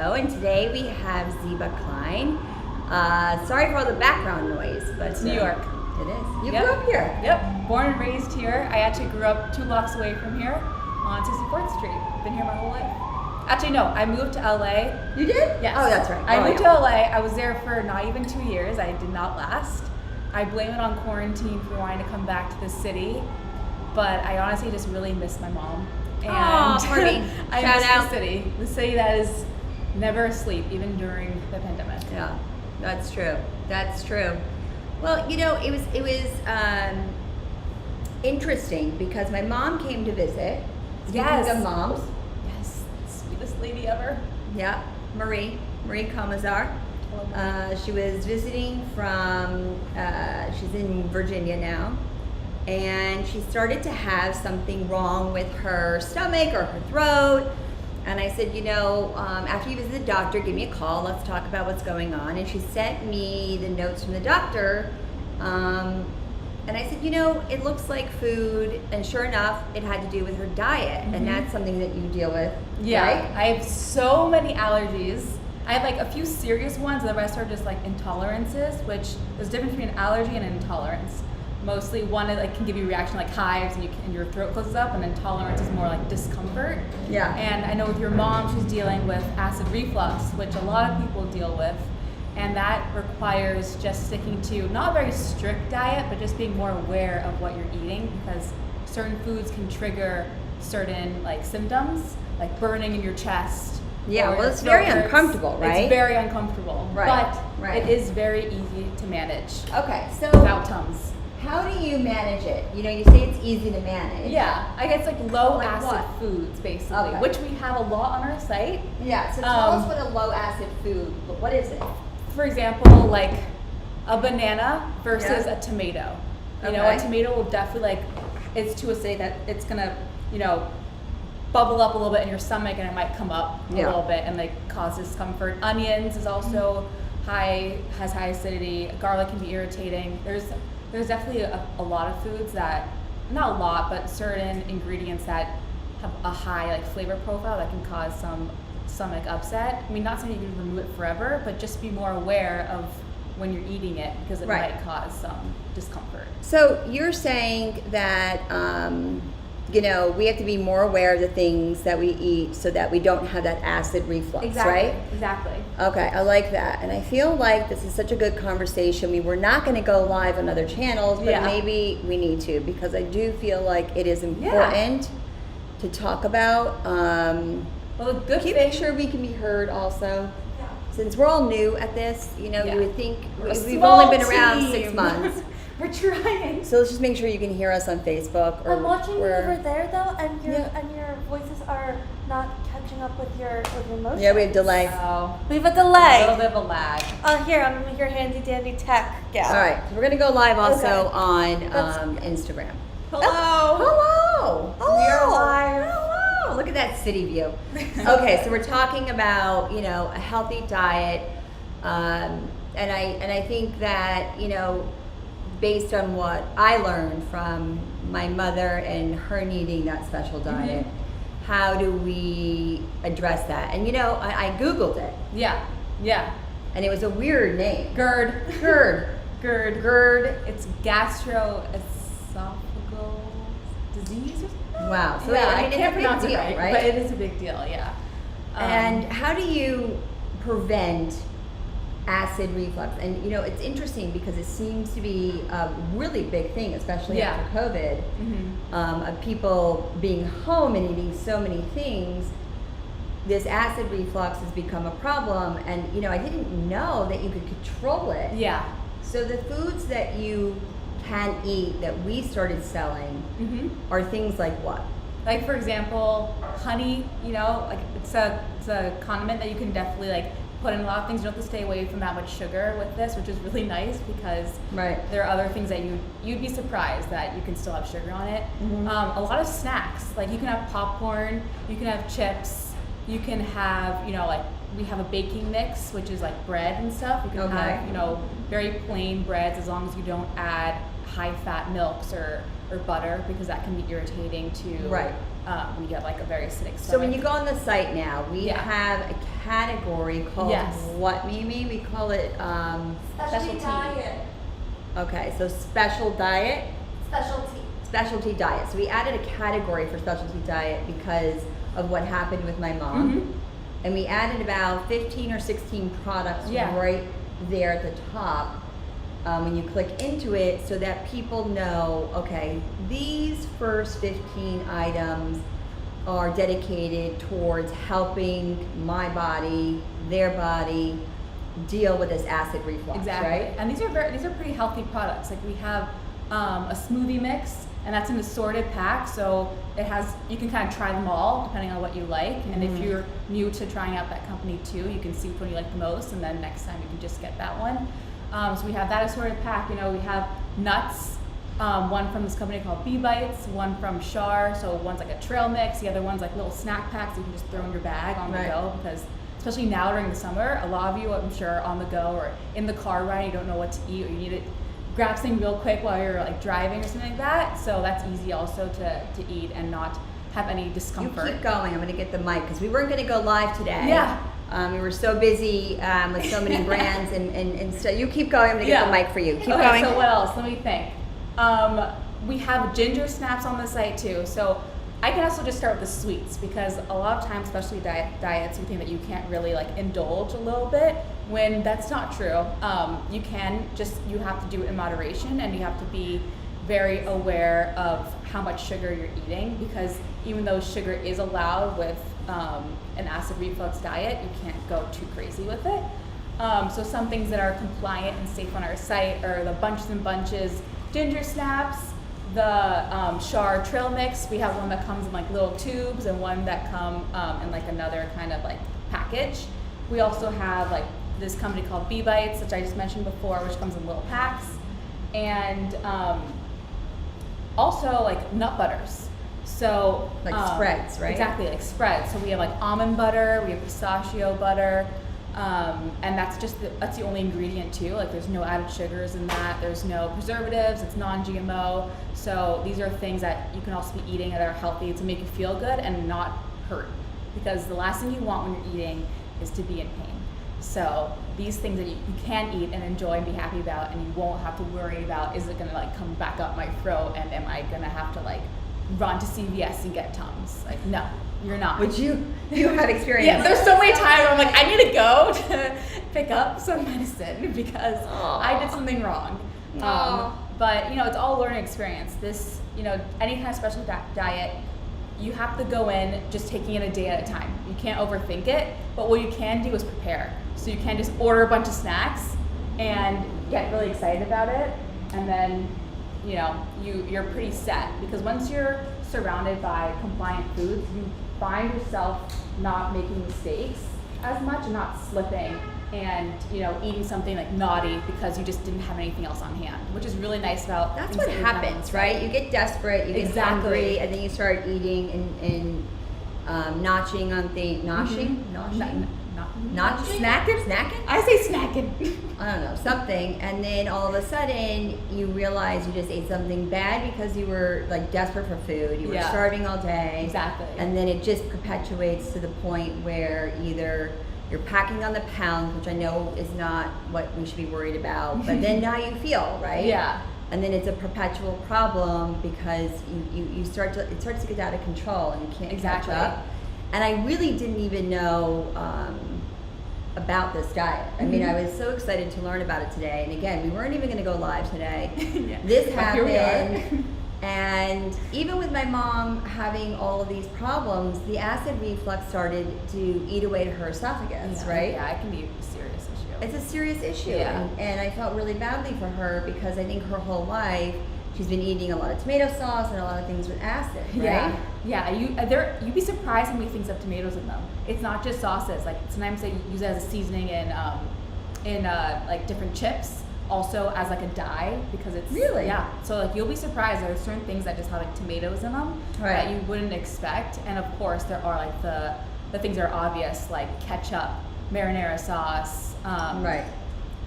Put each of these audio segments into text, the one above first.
show, and today we have Ziba Klein. Sorry for all the background noise, but it's New York. It is. You grew up here? Yep, born and raised here. I actually grew up 2 blocks away from here on 64th Street. Been here my whole life. Actually, no, I moved to LA. You did? Yes. Oh, that's right. I moved to LA. I was there for not even 2 years. I did not last. I blame it on quarantine for wanting to come back to the city, but I honestly just really miss my mom. And I miss the city that is never asleep, even during the pandemic. Yeah, that's true. That's true. Well, you know, it was interesting because my mom came to visit. Speaking of moms. Yes, sweetest lady ever. Yeah, Marie Comazar. She was visiting from, she's in Virginia now, and she started to have something wrong with her stomach or her throat. And I said, you know, after you visit the doctor, give me a call. Let's talk about what's going on. And she sent me the notes from the doctor. And I said, you know, it looks like food. And sure enough, it had to do with her diet. Mm-hmm. And that's something that you deal with, right? I have so many allergies. I have like a few serious ones, and the rest are just like intolerances, which there's a difference between an allergy and an intolerance. Mostly one is like can give you a reaction like hives and your throat closes up, and intolerance is more like discomfort. Yeah. And I know with your mom, she's dealing with acid reflux, which a lot of people deal with, and that requires just sticking to not a very strict diet, but just being more aware of what you're eating, because certain foods can trigger certain like symptoms, like burning in your chest. Yeah, well, it's very uncomfortable, right? It's very uncomfortable, right? But it is very easy to manage. Okay, so without Tums. How do you manage it? You know, you say it's easy to manage. Yeah, I guess like low acid foods, basically, which we have a lot on our site. Yeah, so tell us what a low acid food, what is it? For example, like a banana versus a tomato. You know, a tomato will definitely it's to say that it's gonna, bubble up a little bit in your stomach, and it might come up a little bit and cause discomfort. Onions is also has high acidity. Garlic can be irritating. There's definitely a lot of foods that, not a lot, but certain ingredients that have a high flavor profile that can cause some stomach upset. I mean, not saying you can remove it forever, but just be more aware of when you're eating it, because it might cause some discomfort. So you're saying that we have to be more aware of the things that we eat so that we don't have that acid reflux, right? Exactly. Okay, I like that. And I feel like this is such a good conversation. We were not going to go live on other channels, but maybe we need to, because I do feel like it is important to talk about. Well, good thing. Make sure we can be heard also. Yeah. Since we're all new at this, you would think we've only been around 6 months. We're trying. So let's just make sure you can hear us on Facebook. I'm watching you over there though, and your voices are not catching up with your motion. Yeah, we have delay. Oh. We have a delay. A little bit of a lag. Here, I'm your handy dandy tech gal. All right, so we're gonna go live also on Instagram. Hello. Hello. We are live. Hello. Look at that city view. Okay, so we're talking about a healthy diet, and I think that based on what I learned from my mother and her needing that special diet, how do we address that? And I Googled it. Yeah. And it was a weird name. GERD. It's gastroesophageal disease or something? Wow. So I can't pronounce it right? But it is a big deal, yeah. And how do you prevent acid reflux? And it's interesting because it seems to be a really big thing, especially after COVID, of people being home and eating so many things. This acid reflux has become a problem, and I didn't know that you could control it. Yeah. So the foods that you can eat that we started selling are things like what? Like, for example, honey. It's a condiment that you can definitely put in a lot of things. You don't have to stay away from that much sugar with this, which is really nice, because there are other things that you'd be surprised that you can still have sugar on it. A lot of snacks, you can have popcorn, you can have chips, you can have we have a baking mix, which is bread and stuff. You can have very plain breads, as long as you don't add high fat milks or butter, because that can be irritating to when you have like a very acidic stomach. So when you go on the site now, we Yeah. have a category called Yes. what, Mimi? We call it, Specialty diet. okay, so special diet, Specialty. specialty diet. So we added a category for specialty diet because of what happened with my mom. Mhm. And we added about 15 or 16 products Yeah. right there at the top when you click into it, so that people know, okay, these first 15 items are dedicated towards helping my body, their body, deal with this acid reflux, Exactly. right? And these are pretty healthy products. Like we have a smoothie mix, and that's an assorted pack. So it has, you can kind of try them all depending on what you like. And if you're new to trying out that company too, you can see which one you like the most, and then next time you can just get that one. So we have that assorted pack. You know, we have nuts. One from this company called Bee Bites, one from Char. So one's like a trail mix. The other one's like little snack packs you can just throw in your bag on the go, because especially now during the summer, a lot of you, I'm sure, are on the go or in the car ride, you don't know what to eat, or you need to grab something real quick while you're like driving or something like that. So that's easy also to eat and not have any discomfort. You keep going. I'm going to get the mic because we weren't going to go live today. Yeah. We were so busy with so many brands and so you keep going. I'm going to get the mic for you. Keep Okay, going. so what else? Let me think. We have ginger snaps on the site too. So I can also just start with the sweets, because a lot of times, especially diets, you think that you can't really like indulge a little bit, when that's not true. You can just, you have to do it in moderation, and you have to be very aware of how much sugar you're eating, because even though sugar is allowed with an acid reflux diet, you can't go too crazy with it. So some things that are compliant and safe on our site are the Bunches and Bunches ginger snaps, the Char trail mix. We have one that comes in like little tubes, and one that come in like another kind of like package. We also have like this company called Bee Bites, which I just mentioned before, which comes in little packs, and also like nut butters. So Like spreads, right? Exactly, like spreads. So we have like almond butter, we have pistachio butter, and that's the only ingredient too. Like there's no added sugars in that. There's no preservatives. It's non-GMO. So these are things that you can also be eating that are healthy to make you feel good and not hurt. Because the last thing you want when you're eating is to be in pain. So these things that you can eat and enjoy and be happy about, and you won't have to worry about, is it gonna like come back up my throat, and am I gonna have to like run to CVS and get Tums? Like, no, you're not. Would you have experience? Yeah, there's so many times where I'm like, I need to go to pick up some medicine because I did something wrong. But you know, it's all a learning experience. This, you know, any kind of special diet, you have to go in just taking it a day at a time. You can't overthink it, but what you can do is prepare. So you can just order a bunch of snacks and get really excited about it, and then, you know, you're pretty set, because once you're surrounded by compliant foods, you find yourself not making mistakes as much and not slipping and, you know, eating something like naughty because you just didn't have anything else on hand, which is really nice about That's things what that we have. happens, right? You get desperate, you get Exactly. hungry, and then you start eating and notching on things. Noshing? Noshing? Not snacking? Snacking? I say snacking. I don't know, something, and then all of a sudden you realize you just ate something bad because you were like desperate for food, you were Yeah. starving all day. Exactly. And then it just perpetuates to the point where either you're packing on the pounds, which I know is not what we should be worried about, but then now you feel, right? Yeah. And then it's a perpetual problem because it starts to get out of control and you can't Exactly. catch up. And I really didn't even know about this diet. I mean, I was so excited to learn about it today. And again, we weren't even going to go live today. Yeah. This But here we are. happened. And even with my mom having all of these problems, the acid reflux started to eat away to her esophagus, right? Yeah, it can be a serious issue. It's a serious issue. Yeah. And I felt really badly for her because I think her whole life she's been eating a lot of tomato sauce and a lot of things with acid, right? Yeah, you'd be surprised how many things have tomatoes in them. It's not just sauces. Like sometimes they use it as a seasoning in like different chips, also as like a dye, because it's Really? Yeah. So like you'll be surprised. There are certain things that just have like tomatoes in them that you wouldn't expect. And of course there are like the things that are obvious, like ketchup, marinara sauce. Right.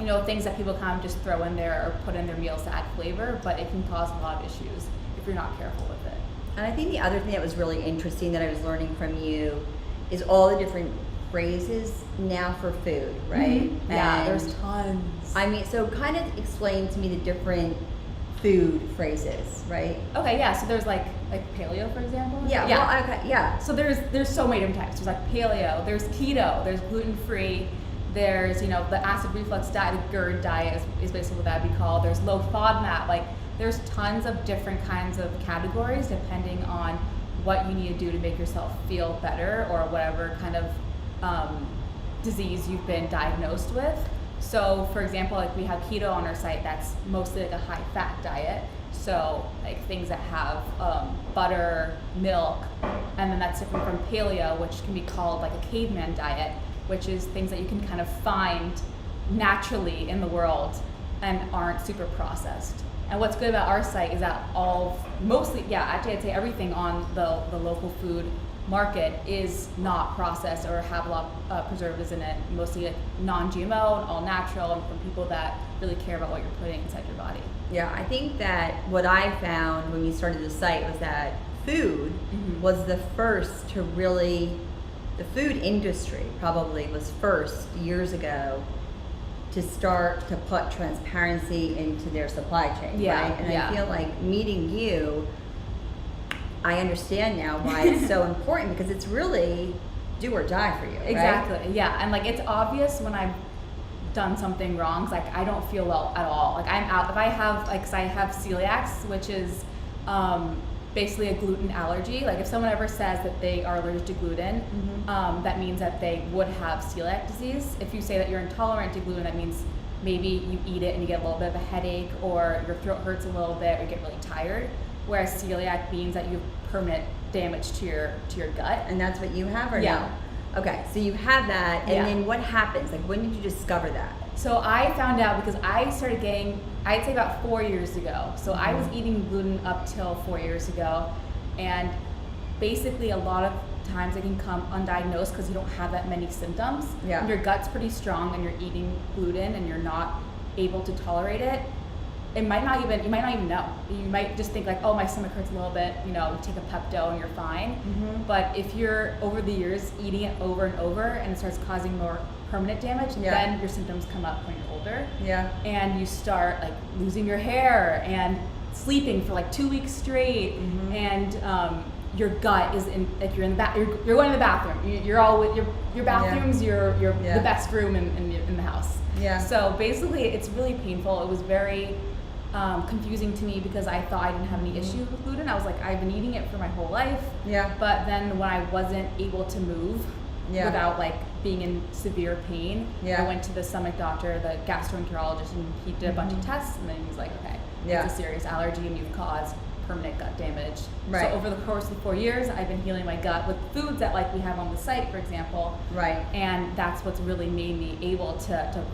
You know, things that people kind of just throw in there or put in their meals to add flavor, but it can cause a lot of issues if you're not careful with it. And I think the other thing that was really interesting that I was learning from you is all the different phrases now for food, right? Yeah, And there's tons. I mean, so kind of explain to me the different food phrases, right? Okay, yeah. So there's like paleo, for example. Yeah. Well, okay. Yeah. So there's so many different types. There's like paleo. There's keto. There's gluten free. There's the acid reflux diet, the GERD diet is basically what that'd be called. There's low FODMAP. Like there's tons of different kinds of categories depending on what you need to do to make yourself feel better or whatever kind of disease you've been diagnosed with. So for example, like we have keto on our site, that's mostly like a high fat diet. So like things that have butter, milk, and then that's different from paleo, which can be called like a caveman diet, which is things that you can kind of find naturally in the world and aren't super processed. And what's good about our site is that actually I'd say everything on the local food market is not processed or have a lot of preservatives in it, mostly like non-GMO, all natural, and from people that really care about what you're putting inside your body. Yeah, I think that what I found when we started the site was that food was the first to really, the food industry probably was first years ago to start to put transparency into their supply chain, right? And I feel like meeting you, I understand now why it's so important, because it's really do or die for you. Exactly. Right? Yeah, and like it's obvious when I've done something wrong. 'Cause, like I don't feel well at all. Like I'm out. If I have cause I have celiacs, which is basically a gluten allergy. Like if someone ever says that they are allergic to gluten, that means that they would have celiac disease. If you say that you're intolerant to gluten, that means maybe you eat it and you get a little bit of a headache, or your throat hurts a little bit, or you get really tired. Whereas celiac means that you have permanent damage to your gut. And that's what you have, or Yeah. no? Okay, so you have that, and Yeah. then what happens? Like, when did you discover that? So I found out because I started getting, I'd say about 4 years ago. So I was eating gluten up till 4 years ago, and basically a lot of times it can come undiagnosed because you don't have that many symptoms. Yeah. Your gut's pretty strong and you're eating gluten and you're not able to tolerate it. You might not even know. You might just think like, oh, my stomach hurts a little bit, you take a Pepto and you're fine. But if you're over the years eating it over and over and it starts causing more permanent damage, then your symptoms come up when you're older. Yeah. And you start like losing your hair and sleeping for like 2 weeks straight, and your gut is in, like you're in the you're going to the bathroom. You're all with your bathroom's your the best room in the house. Yeah. So basically, it's really painful. It was very confusing to me because I thought I didn't have any issues with gluten. I was like, I've been eating it for my whole life. Yeah. But then when I wasn't able to move without like being in severe pain, I went to the stomach doctor, the gastroenterologist, and he did a bunch of tests, and then he was like, okay, it's a serious allergy and you've caused permanent gut damage. Right. So over the course of 4 years, I've been healing my gut with foods that like we have on the site, for example. Right. And that's what's really made me able to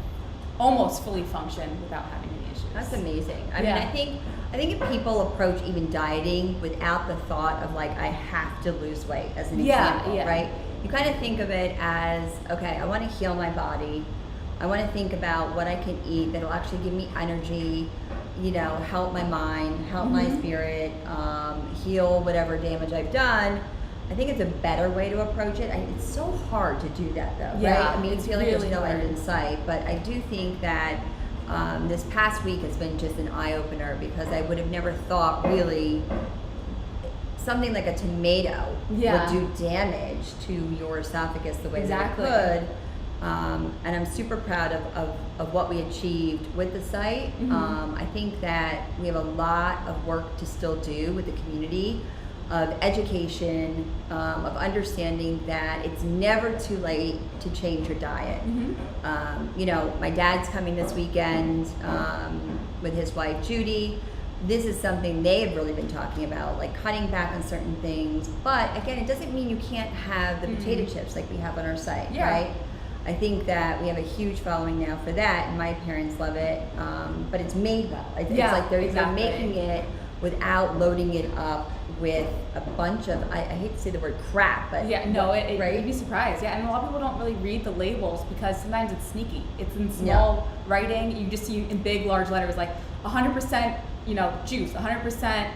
almost fully function without having any issues. That's amazing. I mean, I think if people approach even dieting without the thought of like, I have to lose weight as an example, right? You kind of think of it as, okay, I want to heal my body. I want to think about what I can eat that'll actually give me energy, help my mind, help my spirit, heal whatever damage I've done. I think it's a better way to approach it. It's so hard to do that though, right? I mean, I feel like there's no end in sight, but I do think that this past week has been just an eye-opener, because I would have never thought really something like a tomato would do damage to your esophagus the way that it could. And I'm super proud of what we achieved with the site. I think that we have a lot of work to still do with the community, of education, of understanding that it's never too late to change your diet. My dad's coming this weekend with his wife Judy. This is something they have really been talking about, like cutting back on certain things. But again, it doesn't mean you can't have the potato chips like we have on our site, right? I think that we have a huge following now for that, and my parents love it. But it's made well. It's like they're making it without loading it up with a bunch of, I hate to say the word crap, but right? You'd be surprised. And a lot of people don't really read the labels because sometimes it's sneaky. It's in small writing. You just see in big, large letters like 100%, juice, 100%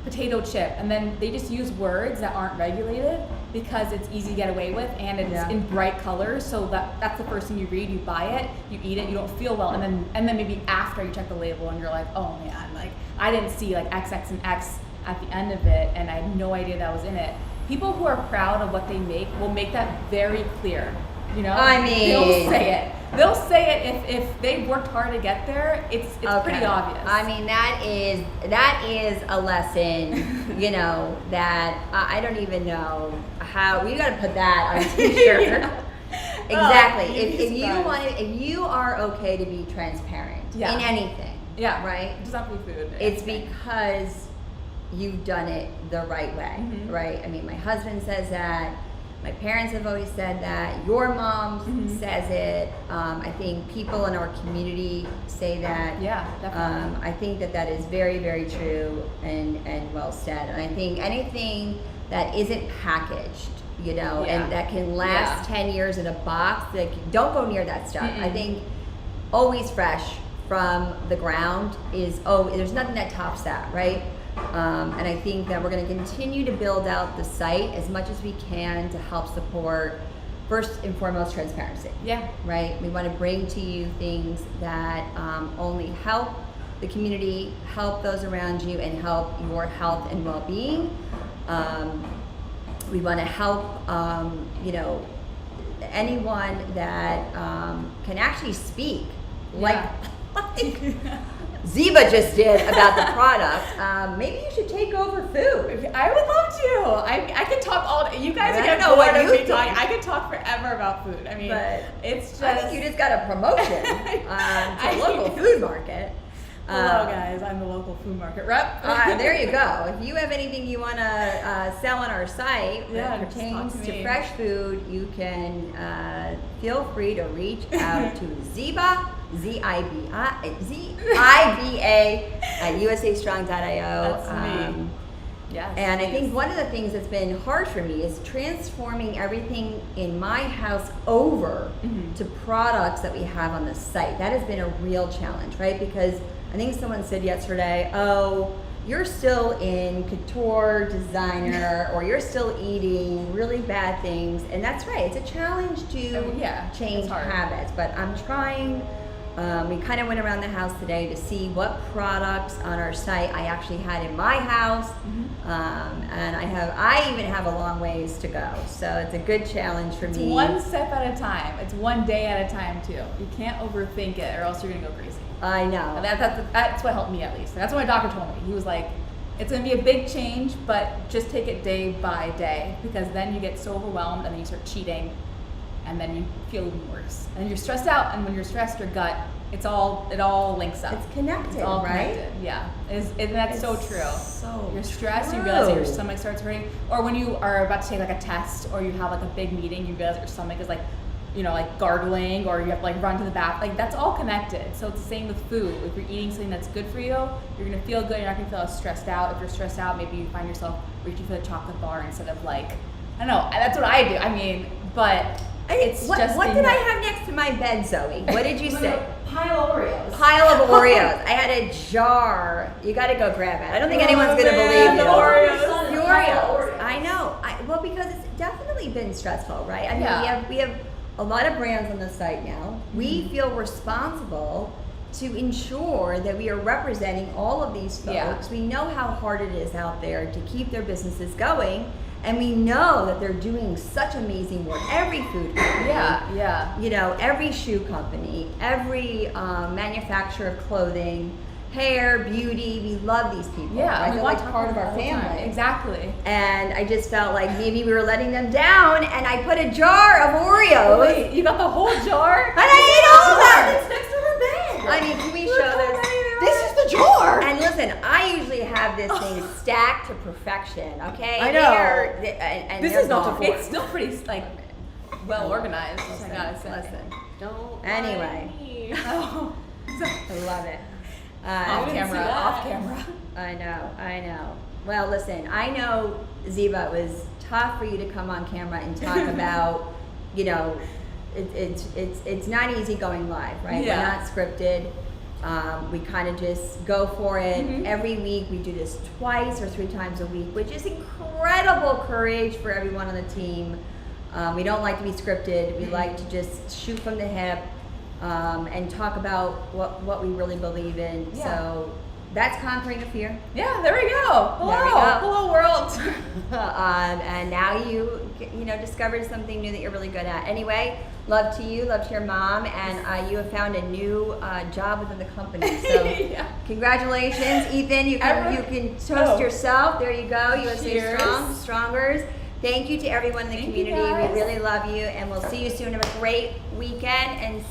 potato chip, and then they just use words that aren't regulated because it's easy to get away with, and it's in bright colors, so that's the first thing you read, you buy it, you eat it, you don't feel well, and then maybe after you check the label and you're like, oh man, like I didn't see like XX and X at the end of it, and I had no idea that was in it. People who are proud of what they make will make that very clear. You know, I mean, they'll say it. They'll say it if they worked hard to get there. It's pretty obvious. I mean, that is a lesson. You know, that I don't even know how we got to put that on a t-shirt. Yeah. Exactly. If if you are okay to be transparent in anything, right? It does not be food. It's because you've done it the right way, right? I mean, my husband says that. My parents have always said that. Your mom says it. I think people in our community say that. Yeah, definitely. I think that is very, very true and well said. And I think anything that isn't packaged, you know, and that can last 10 years in a box, don't go near that stuff. I think always fresh from the ground there's nothing that tops that, right? And I think that we're going to continue to build out the site as much as we can to help support, first and foremost, transparency. Yeah. Right? We want to bring to you things that only help the community, help those around you, and help your health and well-being. We want to help, anyone that can actually speak, like Ziba just did about the product. Maybe you should take over food. I would love to. I could talk all day. You guys I get don't know what bored of you me talking. I could talk forever about food. I mean, but it's just. I think you just got a promotion to a local food market. Hello, guys. I'm the local food market rep. There you go. If you have anything you want to sell on our site that pertains to fresh food, you can feel free to reach out to Ziba, Z-I-B-A at usastrong.io. That's me. Yes, and I think one of the things that's been hard for me is transforming everything in my house over to products that we have on the site. That has been a real challenge, right? Because I think someone said yesterday, oh, you're still in couture designer or you're still eating really bad things. And that's right. It's a challenge to change habits. But I'm trying. We kind of went around the house today to see what products on our site I actually had in my house. And I even have a long ways to go. So it's a good challenge for me. It's one step at a time. It's one day at a time, too. You can't overthink it or else you're going to go crazy. I know. And that's what helped me, at least. That's what my doctor told me. He was like, it's going to be a big change, but just take it day by day, because then you get so overwhelmed and then you start cheating and then you feel even worse. And you're stressed out, and when you're stressed, your gut, it all links up. It's connected, it's all right? Connected. Yeah. And that's so true. So you're stressed, true. you realize that your stomach starts hurting. Or when you are about to take like a test or you have like a big meeting, you realize that your stomach is like, like gargling, or you have to like run to the bath. Like that's all connected. So it's the same with food. If you're eating something that's good for you, you're gonna feel good. You're not gonna feel as stressed out. If you're stressed out, maybe you find yourself reaching for the chocolate bar instead of like, I don't know. That's what I do. I mean, but it's what just. What did I have next to my bed, Zoe? What did you say? Pile of Oreos. Pile of Oreos. I had a jar. You got to go grab it. I don't think anyone's gonna believe the you. Oreos. The Oreos. I know. Well, because it's definitely been stressful, right? I mean, we have a lot of brands on the site now. We feel responsible to ensure that we are representing all of these folks. Yeah. We know how hard it is out there to keep their businesses going, and we know that they're doing such amazing work. Every food company, every shoe company, every manufacturer of clothing, hair, beauty, we love these people. Yeah, right? They're like part of our family. Exactly. And I just felt like maybe we were letting them down, and I put a jar of Oreos. Wait, you got the whole jar? And I ate all of them! It's next to her bed. I mean, can we show this? This is the jar! And listen, I usually have this thing stacked to perfection, okay? I know. And This they're is not gone. It's still pretty, like, well organized, I gotta say. Listen. Don't. Anyway. Oh. I love it. Off camera. I know. Well, listen, I know, Ziba, it was tough for you to come on camera and talk about, it's not easy going live, right? Yeah. We're not scripted. We kind of just go for it. Mhm. Every week we do this twice or 3 times a week, which is incredible courage for everyone on the team. We don't like to be scripted. We like to just shoot from the hip and talk about what we really believe in. Yeah. So that's Conquering a Fear. Yeah, there we go. Hello, There we go. hello world. And now you discovered something new that you're really good at. Anyway, love to you, love to your mom, and you have found a new job within the company. So Yeah. congratulations, Ethan. You can toast Oh. yourself. There you go. USA Cheers. Strong, Strongers. Thank you to everyone in the Thank you, community. guys. We really love you, and we'll see you soon. Have a great weekend and